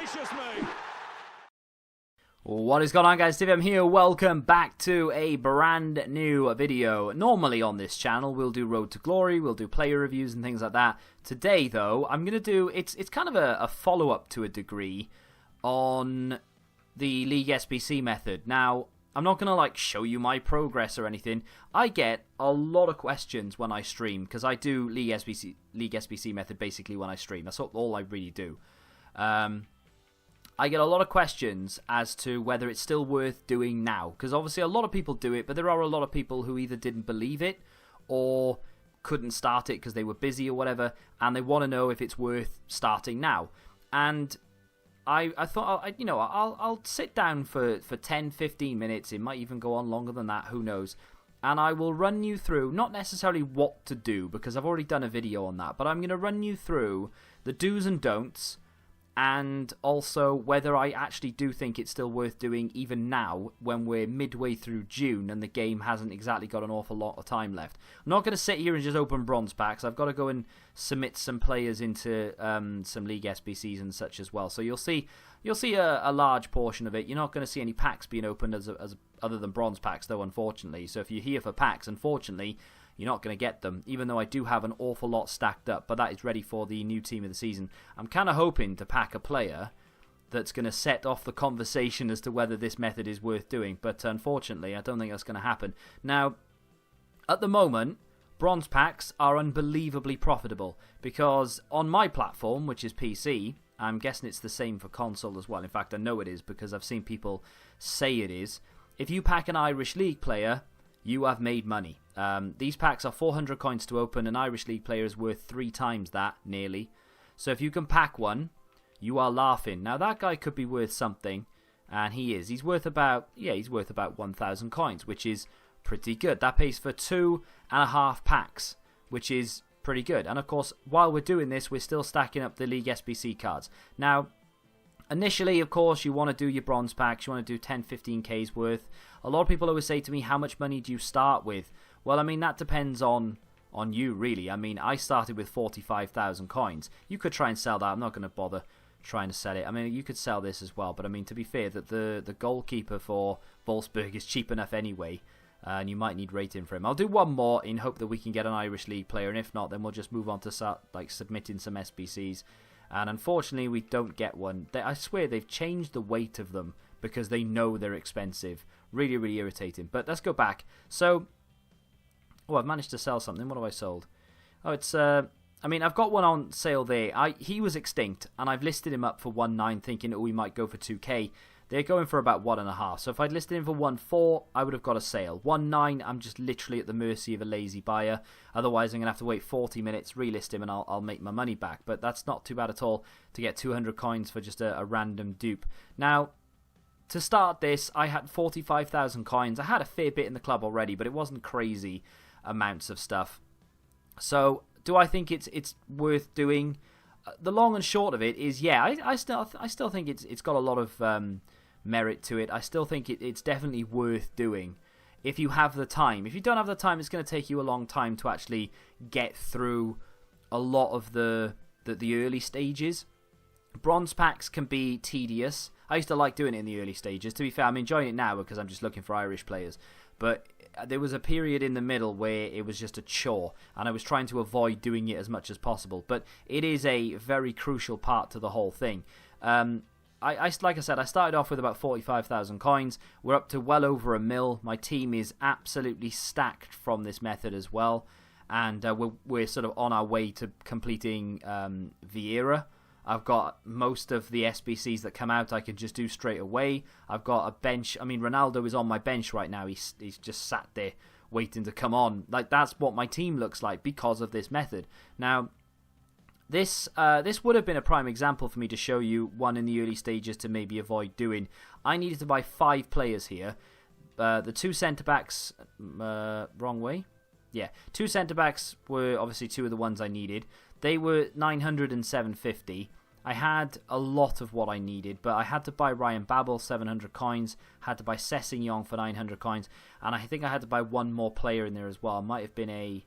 gracious me! What is going on, guys? I'm here. Welcome back to a brand new video. Normally on this channel we'll do Road to Glory, we'll do player reviews and things like that. Today though, I'm going to do, it's kind of a follow-up to a degree on the League SBC method. Now, I'm not going to like show you my progress or anything. I get a lot of questions when I stream, because I do League SBC method basically when I stream. That's all I really do. I get a lot of questions as to whether it's still worth doing now, because obviously a lot of people do it, but there are a lot of people who either didn't believe it or couldn't start it because they were busy or whatever, and they want to know if it's worth starting now. And I thought, I'll sit down for 10-15 minutes. It might even go on longer than that, who knows. And I will run you through, not necessarily what to do, because I've already done a video on that, but I'm going to run you through the do's and don'ts, and also whether I actually do think it's still worth doing even now when we're midway through June and the game hasn't exactly got an awful lot of time left. I'm not going to sit here and just open bronze packs. I've got to go and submit some players into some League SBCs and such as well. So you'll see a large portion of it. You're not going to see any packs being opened as other than bronze packs though, unfortunately. So if you're here for packs, unfortunately, you're not going to get them, even though I do have an awful lot stacked up, but that is ready for the new team of the season. I'm kind of hoping to pack a player that's going to set off the conversation as to whether this method is worth doing, but unfortunately, I don't think that's going to happen. Now, at the moment, bronze packs are unbelievably profitable, because on my platform, which is PC, I'm guessing it's the same for console as well. In fact, I know it is, because I've seen people say it is. If you pack an Irish League player, you have made money. These packs are 400 coins to open. An Irish League player is worth 3 times that, nearly. So if you can pack one, you are laughing. Now that guy could be worth something, and he is. He's worth about 1,000 coins, which is pretty good. That pays for 2.5 packs, which is pretty good. And of course, while we're doing this, we're still stacking up the League SBC cards. Now, initially, of course, you want to do your bronze packs. You want to do 10-15K's worth. A lot of people always say to me, how much money do you start with? Well, I mean, that depends on you, really. I mean, I started with 45,000 coins. You could try and sell that. I'm not going to bother trying to sell it. I mean, you could sell this as well. But, I mean, to be fair, that the goalkeeper for Wolfsburg is cheap enough anyway. And you might need rating for him. I'll do one more in hope that we can get an Irish League player. And if not, then we'll just move on to start submitting some SBCs. And unfortunately, we don't get one. I swear they've changed the weight of them because they know they're expensive. Really, really irritating. But let's go back. So, I've managed to sell something. What have I sold? Oh, it's, I mean, I've got one on sale there. He was extinct, and I've listed him up for 1.9, thinking, oh, we might go for 2K. They're going for about 1.5. So if I'd listed him for 1.4, I would have got a sale. 1.9, I'm just literally at the mercy of a lazy buyer. Otherwise, I'm going to have to wait 40 minutes, relist him, and I'll make my money back. But that's not too bad at all to get 200 coins for just a random dupe. Now, to start this, I had 45,000 coins. I had a fair bit in the club already, but it wasn't crazy amounts of stuff. So, do I think it's worth doing? The long and short of it is, yeah, I still think it's got a lot of merit to it. I still think it's definitely worth doing if you have the time. If you don't have the time, it's going to take you a long time to actually get through a lot of the early stages. Bronze packs can be tedious. I used to like doing it in the early stages. To be fair, I'm enjoying it now because I'm just looking for Irish players. But there was a period in the middle where it was just a chore, and I was trying to avoid doing it as much as possible. But it is a very crucial part to the whole thing. Like I said, I started off with about 45,000 coins. We're up to well over 1 mil. My team is absolutely stacked from this method as well. And we're sort of on our way to completing Vieira. I've got most of the SBCs that come out I can just do straight away. I've got a bench. I mean, Ronaldo is on my bench right now. He's just sat there waiting to come on. Like, that's what my team looks like because of this method. Now, this would have been a prime example for me to show you one in the early stages to maybe avoid doing. I needed to buy 5 players here. The 2 centre-backs, wrong way. Yeah, 2 centre-backs were obviously 2 of the ones I needed. They were 900 and 750. I had a lot of what I needed, but I had to buy Ryan Babel, 700 coins, had to buy Sessegnon for 900 coins, and I think I had to buy one more player in there as well. It might have been a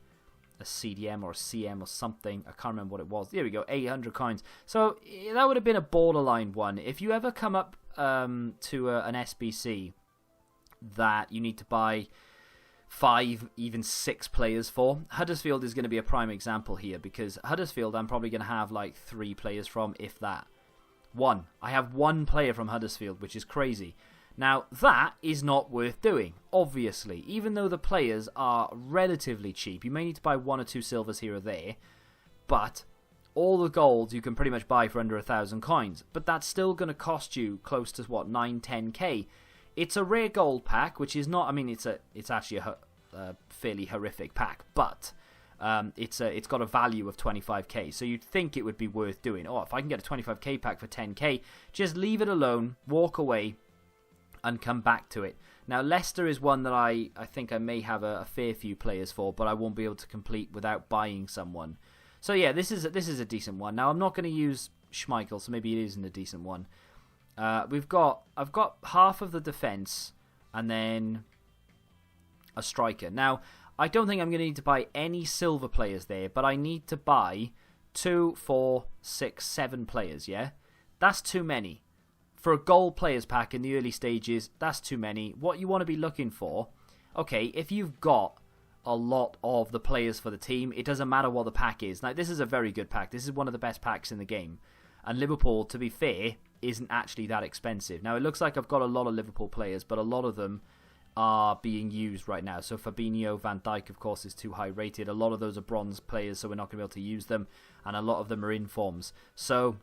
a CDM or a CM or something. I can't remember what it was. There we go, 800 coins. So that would have been a borderline one. If you ever come up to an SBC that you need to buy 5, even 6 players for, Huddersfield is going to be a prime example here, because Huddersfield I'm probably going to have like 3 players from, if that. I have 1 player from Huddersfield, which is crazy. Now, that is not worth doing, obviously. Even though the players are relatively cheap, you may need to buy 1 or 2 silvers here or there, but all the golds you can pretty much buy for under 1,000 coins. But that's still going to cost you close to, what, 9, 10k. It's a rare gold pack, which is not, I mean, it's actually a fairly horrific pack, but it's got a value of 25k, so you'd think it would be worth doing. Oh, if I can get a 25k pack for 10k, just leave it alone, walk away, and come back to it. Now, Leicester is one that I think I may have a fair few players for, but I won't be able to complete without buying someone. So yeah, this is a decent one. Now, I'm not going to use Schmeichel, so maybe it isn't a decent one. I've got half of the defence, and then a striker. Now, I don't think I'm going to need to buy any silver players there, but I need to buy 2, 4, 6, 7 players, yeah? That's too many. For a gold players pack in the early stages, that's too many. What you want to be looking for, okay, if you've got a lot of the players for the team, it doesn't matter what the pack is. Now, this is a very good pack. This is one of the best packs in the game. And Liverpool, to be fair, isn't actually that expensive. Now, it looks like I've got a lot of Liverpool players, but a lot of them are being used right now. So Fabinho, Van Dijk, of course, is too high rated. A lot of those are bronze players, so we're not going to be able to use them. And a lot of them are in forms. So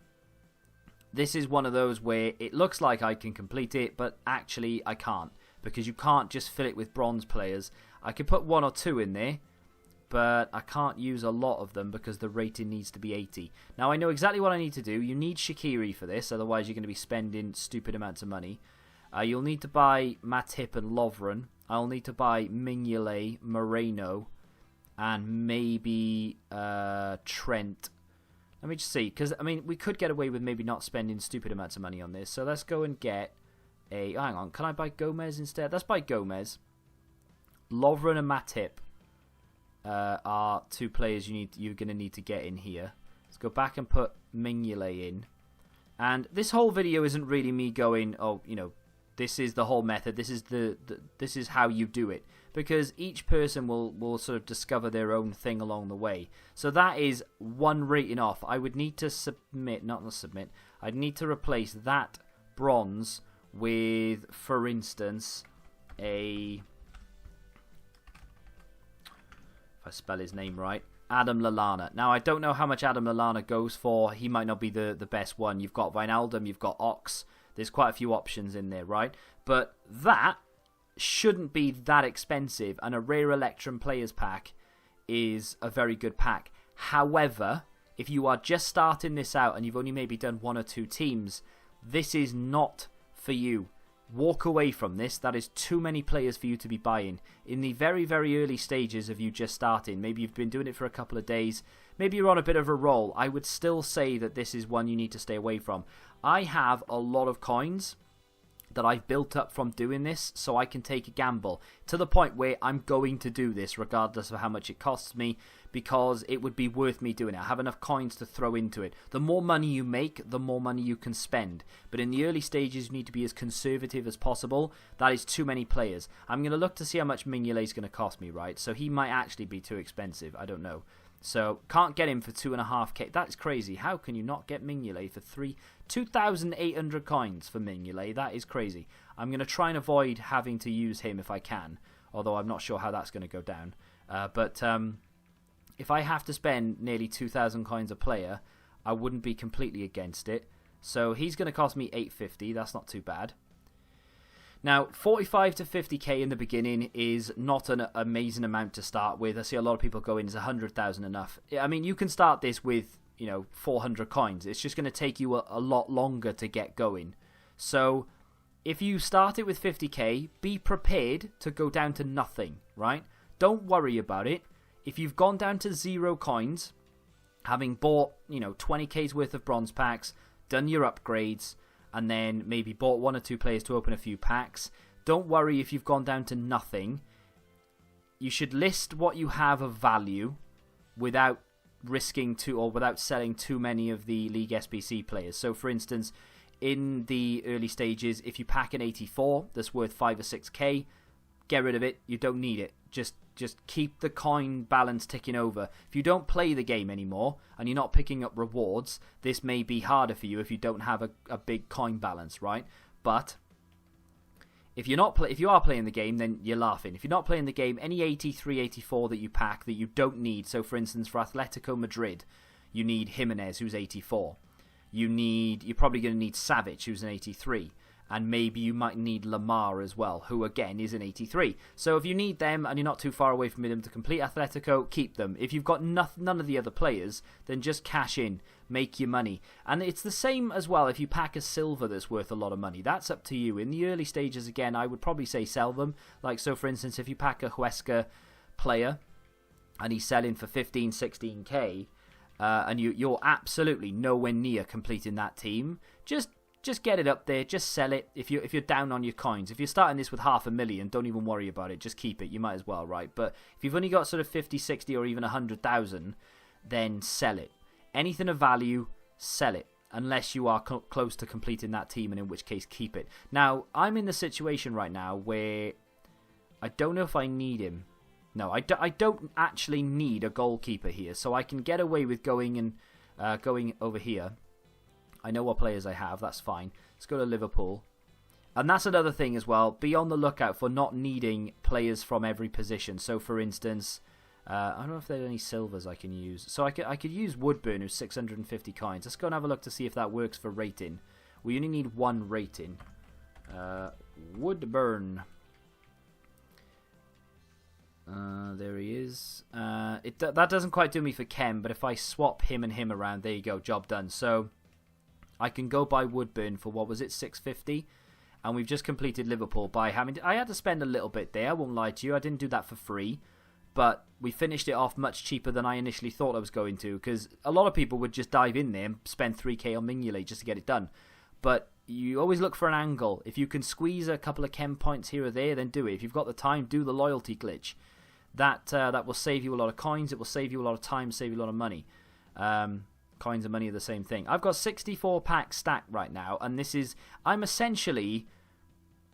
this is one of those where it looks like I can complete it, but actually I can't, because you can't just fill it with bronze players. I could put 1 or 2 in there, but I can't use a lot of them because the rating needs to be 80. Now, I know exactly what I need to do. You need Shaqiri for this, otherwise you're going to be spending stupid amounts of money. You'll need to buy Matip and Lovren. I'll need to buy Mignolet, Moreno, and maybe Trent. Let me just see, because, I mean, we could get away with maybe not spending stupid amounts of money on this. So let's go and get a... hang on, can I buy Gomez instead? Let's buy Gomez. Lovren and Matip are 2 players you're going to need to get in here. Let's go back and put Mignolet in. And this whole video isn't really me going, oh, you know, this is the whole method. This is this is how you do it, because each person will sort of discover their own thing along the way. So that is 1 rating off. I would need to I'd need to replace that bronze with, for instance, if I spell his name right, Adam Lallana. Now, I don't know how much Adam Lallana goes for. He might not be the best one. You've got Wijnaldum, you've got Ox. There's quite a few options in there, right? But that shouldn't be that expensive, and a rare Electrum players pack is a very good pack. However, if you are just starting this out and you've only maybe done 1 or 2 teams, this is not for you. Walk away from this. That is too many players for you to be buying. In the very, very early stages of you just starting, maybe you've been doing it for a couple of days, maybe you're on a bit of a roll, I would still say that this is one you need to stay away from. I have a lot of coins that I've built up from doing this, so I can take a gamble to the point where I'm going to do this regardless of how much it costs me, because it would be worth me doing it. I have enough coins to throw into it. The more money you make, the more money you can spend. But in the early stages, you need to be as conservative as possible. That is too many players. I'm going to look to see how much Mignolet is going to cost me, right? So he might actually be too expensive. I don't know. So, can't get him for 2.5k. That's crazy. How can you not get Mignolet for 2,800 coins for Mignolet? That is crazy. I'm going to try and avoid having to use him if I can, although I'm not sure how that's going to go down. But if I have to spend nearly 2,000 coins a player, I wouldn't be completely against it. So, he's going to cost me 850. That's not too bad. Now, 45 to 50k in the beginning is not an amazing amount to start with. I see a lot of people going, is 100,000 enough? I mean, you can start this with, 400 coins. It's just going to take you a lot longer to get going. So, if you start it with 50k, be prepared to go down to nothing, right? Don't worry about it. If you've gone down to 0 coins, having bought, 20k's worth of bronze packs, done your upgrades, and then maybe bought 1 or 2 players to open a few packs, don't worry if you've gone down to nothing. You should list what you have of value, without risking or without selling too many of the League SBC players. So, for instance, in the early stages, if you pack an 84 that's worth 5 or 6k, get rid of it. You don't need it. Just keep the coin balance ticking over. If you don't play the game anymore and you're not picking up rewards, this may be harder for you if you don't have a big coin balance, right? But if you are playing the game, then you're laughing. If you're not playing the game, any 83, 84 that you pack that you don't need. So, for instance, for Atletico Madrid, you need Jimenez, who's 84. You're probably going to need Savic, who's an 83. And maybe you might need Lamar as well, who again is an 83. So if you need them and you're not too far away from them to complete Atletico, keep them. If you've got none of the other players, then just cash in, make your money. And it's the same as well if you pack a silver that's worth a lot of money. That's up to you. In the early stages, again, I would probably say sell them. Like, so for instance, if you pack a Huesca player and he's selling for 15, 16k, and you're absolutely nowhere near completing that team, just get it up there, just sell it if you're down on your coins. If you're starting this with 500,000, don't even worry about it, just keep it, you might as well, right? But if you've only got sort of 50, 60 or even 100,000, then sell it. Anything of value, sell it, unless you are close to completing that team, and in which case keep it. Now, I'm in the situation right now where I don't know if I need him. No, I don't actually need a goalkeeper here, so I can get away with going over here. I know what players I have, that's fine. Let's go to Liverpool. And that's another thing as well. Be on the lookout for not needing players from every position. So, for instance, I don't know if there are any silvers I can use. So I could use Woodburn, who's 650 coins. Let's go and have a look to see if that works for rating. We only need 1 rating. Woodburn. There he is. That doesn't quite do me for Kem, but if I swap him and him around, there you go, job done. So I can go buy Woodburn for, what was it, 650? And we've just completed Liverpool by I had to spend a little bit there, I won't lie to you. I didn't do that for free. But we finished it off much cheaper than I initially thought I was going to. Because a lot of people would just dive in there and spend 3k on Mignolet just to get it done. But you always look for an angle. If you can squeeze a couple of chem points here or there, then do it. If you've got the time, do the loyalty glitch. That will save you a lot of coins. It will save you a lot of time, save you a lot of money. Coins and money are the same thing. I've got 64 packs stacked right now, and I'm essentially,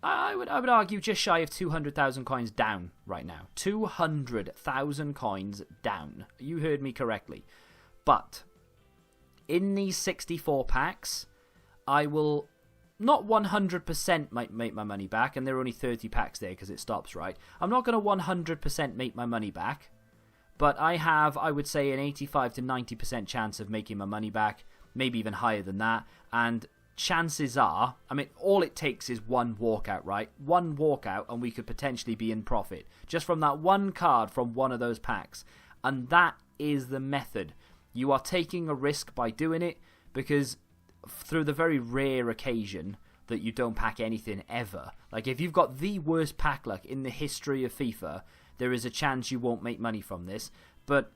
I would argue, just shy of 200,000 coins down right now. 200,000 coins down. You heard me correctly. But in these 64 packs, I will not 100% make my money back, and there are only 30 packs there because it stops, right? I'm not going to 100% make my money back. But I have, I would say, an 85 to 90% chance of making my money back, maybe even higher than that. And chances are, I mean, all it takes is one walkout, right? One walkout and we could potentially be in profit. Just from that one card from one of those packs. And that is the method. You are taking a risk by doing it because through the very rare occasion that you don't pack anything ever. Like if you've got the worst pack luck in the history of FIFA, there is a chance you won't make money from this, but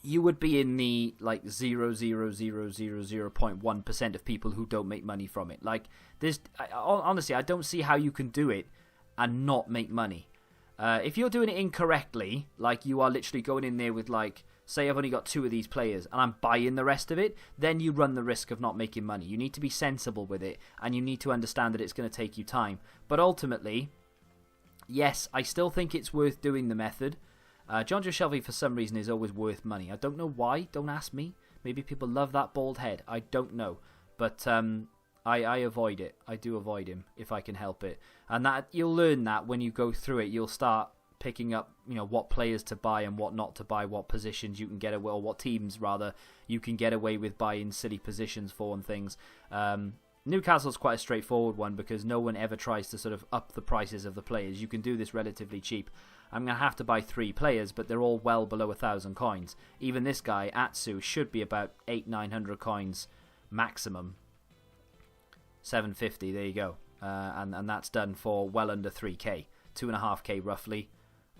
you would be in the like 0.1% of people who don't make money from it. Like honestly, I don't see how you can do it and not make money. If you're doing it incorrectly, like you are literally going in there with like, say I've only got 2 of these players and I'm buying the rest of it, then you run the risk of not making money. You need to be sensible with it and you need to understand that it's going to take you time. But ultimately, yes, I still think it's worth doing the method. John Joe Shelby, for some reason, is always worth money. I don't know why. Don't ask me. Maybe people love that bald head. I don't know. But I avoid it. I do avoid him if I can help it. And that you'll learn that when you go through it. You'll start picking up, what players to buy and what not to buy, what positions you can get away, or what teams rather you can get away with buying silly positions for and things. Newcastle's quite a straightforward one because no one ever tries to sort of up the prices of the players. You can do this relatively cheap. I'm going to have to buy 3 players, but they're all well below 1,000 coins. Even this guy, Atsu, should be about 800-900 coins maximum. 750, there you go. And that's done for well under 3k. 2.5k roughly.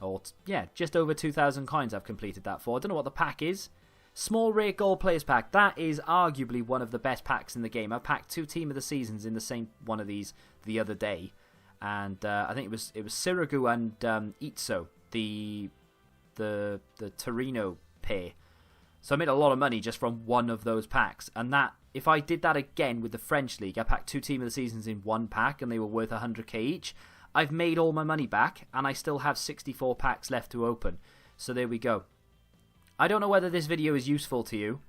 Or, yeah, just over 2,000 coins I've completed that for. I don't know what the pack is. Small Rare Gold Players Pack. That is arguably one of the best packs in the game. I packed 2 Team of the Seasons in the same one of these the other day. And I think it was Sirigu and Itzo, the Torino pair. So I made a lot of money just from one of those packs. And that, if I did that again with the French League, I packed 2 Team of the Seasons in one pack and they were worth 100k each. I've made all my money back and I still have 64 packs left to open. So there we go. I don't know whether this video is useful to you.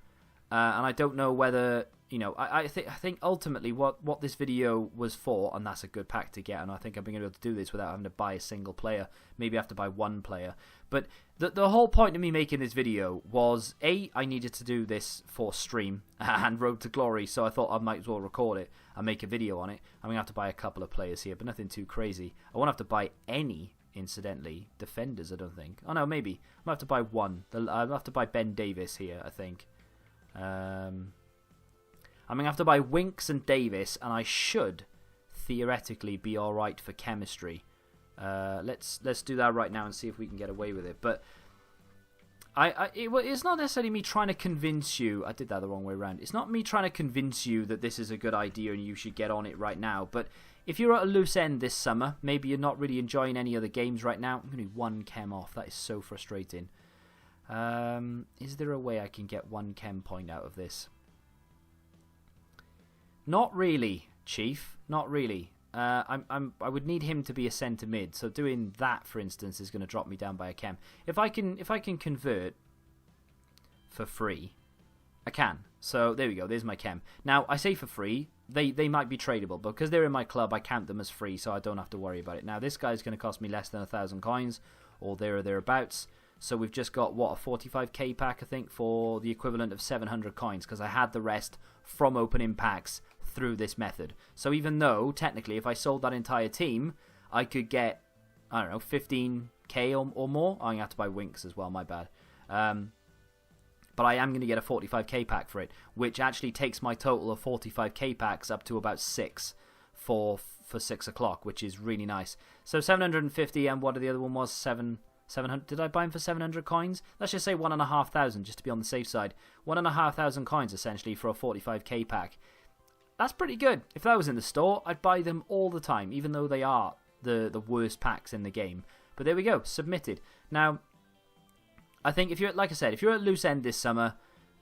And I don't know whether, you know, I think ultimately what this video was for, and that's a good pack to get, and I think I'm going to be able to do this without having to buy a single player. Maybe I have to buy one player. But the whole point of me making this video was, A, I needed to do this for stream and Road to Glory, so I thought I might as well record it and make a video on it. I'm going to have to buy a couple of players here, but nothing too crazy. I won't have to buy any, incidentally, defenders, I don't think. Oh no, maybe. I might have to buy one. I'll have to buy Ben Davis here, I think. I'm going to have to buy Winks and Davis, and I should theoretically be alright for chemistry. Let's do that right now and see if we can get away with it. But it's not necessarily me trying to convince you. I did that the wrong way around. It's not me trying to convince you that this is a good idea and you should get on it right now. But if you're at a loose end this summer, maybe you're not really enjoying any of the games right now. I'm going to do 1 chem off. That is so frustrating. Is there a way I can get 1 chem point out of this? Not really, Chief. Not really. I would need him to be a centre mid. So doing that, for instance, is going to drop me down by a chem. If I can convert for free, I can. So there we go. There's my chem. Now I say for free. They might be tradable, but because they're in my club, I count them as free, so I don't have to worry about it. Now this guy's going to cost me less than 1,000 coins, or there or thereabouts. So we've just got, what, a 45k pack, I think, for the equivalent of 700 coins, because I had the rest from opening packs through this method. So even though, technically, if I sold that entire team, I could get, I don't know, 15k or more. I'm going to have to buy Winks as well, my bad. But I am going to get a 45k pack for it, which actually takes my total of 45k packs up to about 6 for 6 o'clock, which is really nice. So 750, and what the other one was? 700. Did I buy him for 700 coins? Let's just say 1,500 just to be on the safe side. 1,500 coins essentially for a 45k pack. That's pretty good. If that was in the store, I'd buy them all the time, even though they are the worst packs in the game. But there we go, submitted. Now, I think if you're, like I said, if you're at loose end this summer,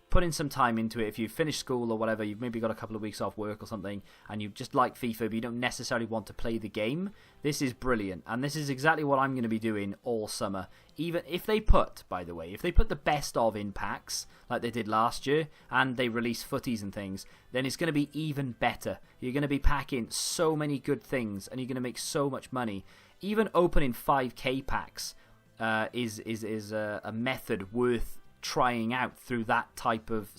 put in some time into it. If you've finished school or whatever, you've maybe got a couple of weeks off work or something, and you just like FIFA, but you don't necessarily want to play the game, this is brilliant. And this is exactly what I'm going to be doing all summer. Even if they put, by the way, if they put the best of in packs, like they did last year, and they release footies and things, then it's going to be even better. You're going to be packing so many good things, and you're going to make so much money. Even opening 5k packs is a method worth trying out through that type of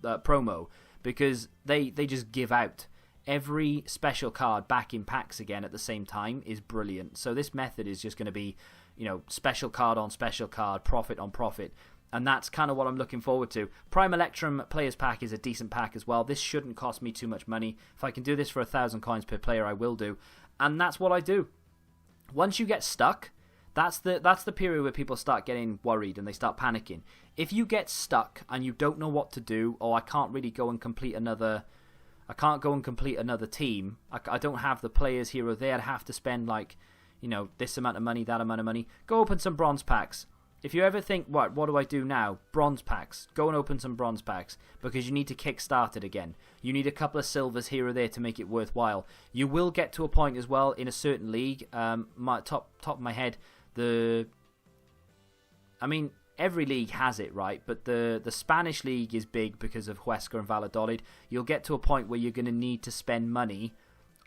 promo, because they just give out every special card back in packs again at the same time is brilliant. So this method is just going to be, you know, special card on special card, profit on profit, and that's kind of what I'm looking forward to. Prime Electrum Players Pack is a decent pack as well. This shouldn't cost me too much money. If I can do this for 1,000 coins per player, I will do, and that's what I do. Once you get stuck, that's the period where people start getting worried and they start panicking. If you get stuck and you don't know what to do, or I can't go and complete another team, I don't have the players here or there, I'd have to spend, like, you know, this amount of money, that amount of money, go open some bronze packs. If you ever think, what do I do now? Bronze packs. Go and open some bronze packs, because you need to kickstart it again. You need a couple of silvers here or there to make it worthwhile. You will get to a point as well in a certain league, my top of my head, every league has it, right? But the Spanish league is big because of Huesca and Valladolid. You'll get to a point where you're going to need to spend money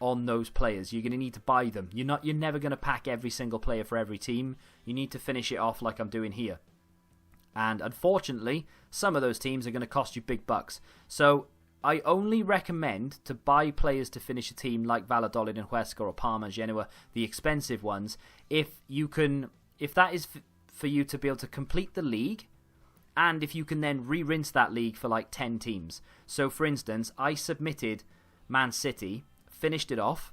on those players. You're going to need to buy them. You're never going to pack every single player for every team. You need to finish it off like I'm doing here. And unfortunately, some of those teams are going to cost you big bucks. So I only recommend to buy players to finish a team like Valladolid and Huesca or Parma and Genoa, the expensive ones, if that is for you to be able to complete the league, and if you can then re-rinse that league for like 10 teams. So for instance, I submitted Man City, finished it off,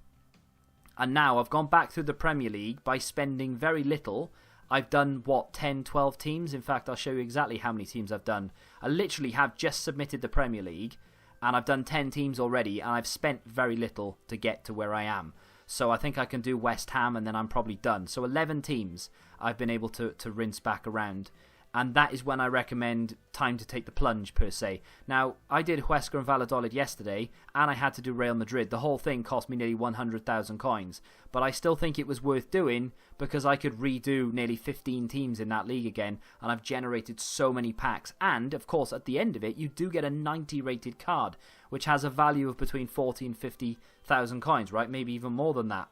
and now I've gone back through the Premier League by spending very little. I've done, 10, 12 teams? In fact, I'll show you exactly how many teams I've done. I literally have just submitted the Premier League, and I've done 10 teams already, and I've spent very little to get to where I am. So I think I can do West Ham, and then I'm probably done. So 11 teams I've been able to rinse back around. And that is when I recommend time to take the plunge, per se. Now, I did Huesca and Valladolid yesterday, and I had to do Real Madrid. The whole thing cost me nearly 100,000 coins. But I still think it was worth doing, because I could redo nearly 15 teams in that league again, and I've generated so many packs. And, of course, at the end of it, you do get a 90 rated card, which has a value of between 40 and 50,000 coins, right? Maybe even more than that.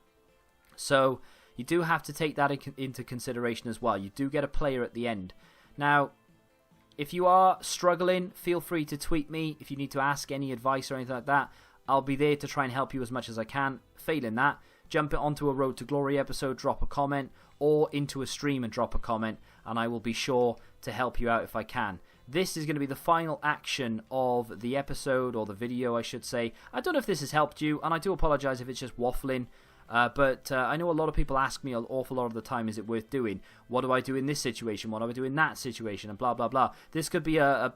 So, you do have to take that into consideration as well. You do get a player at the end. Now, if you are struggling, feel free to tweet me if you need to ask any advice or anything like that. I'll be there to try and help you as much as I can. Failing that, jump it onto a Road to Glory episode, drop a comment, or into a stream and drop a comment, and I will be sure to help you out if I can. This is going to be the final action of the episode, or the video I should say. I don't know if this has helped you, and I do apologise if it's just waffling. But I know a lot of people ask me an awful lot of the time, is it worth doing? What do I do in this situation? What do I do in that situation? And blah, blah, blah. This could be a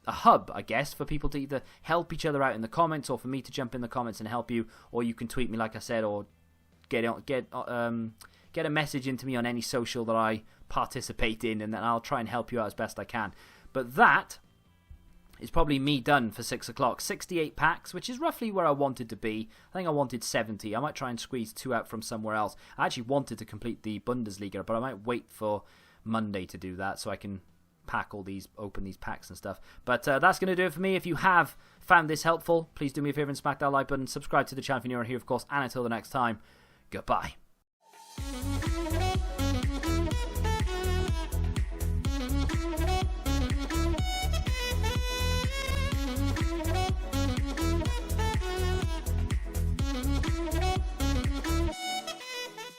hub, I guess, for people to either help each other out in the comments, or for me to jump in the comments and help you, or you can tweet me, like I said, or get a message into me on any social that I participate in, and then I'll try and help you out as best I can. But that is probably me done for 6 o'clock. 68 packs, which is roughly where I wanted to be. I think I wanted 70. I might try and squeeze 2 out from somewhere else. I actually wanted to complete the Bundesliga, but I might wait for Monday to do that so I can open these packs and stuff. But that's going to do it for me. If you have found this helpful, please do me a favor and smack that like button. Subscribe to the channel if you're new here, of course. And until the next time, goodbye.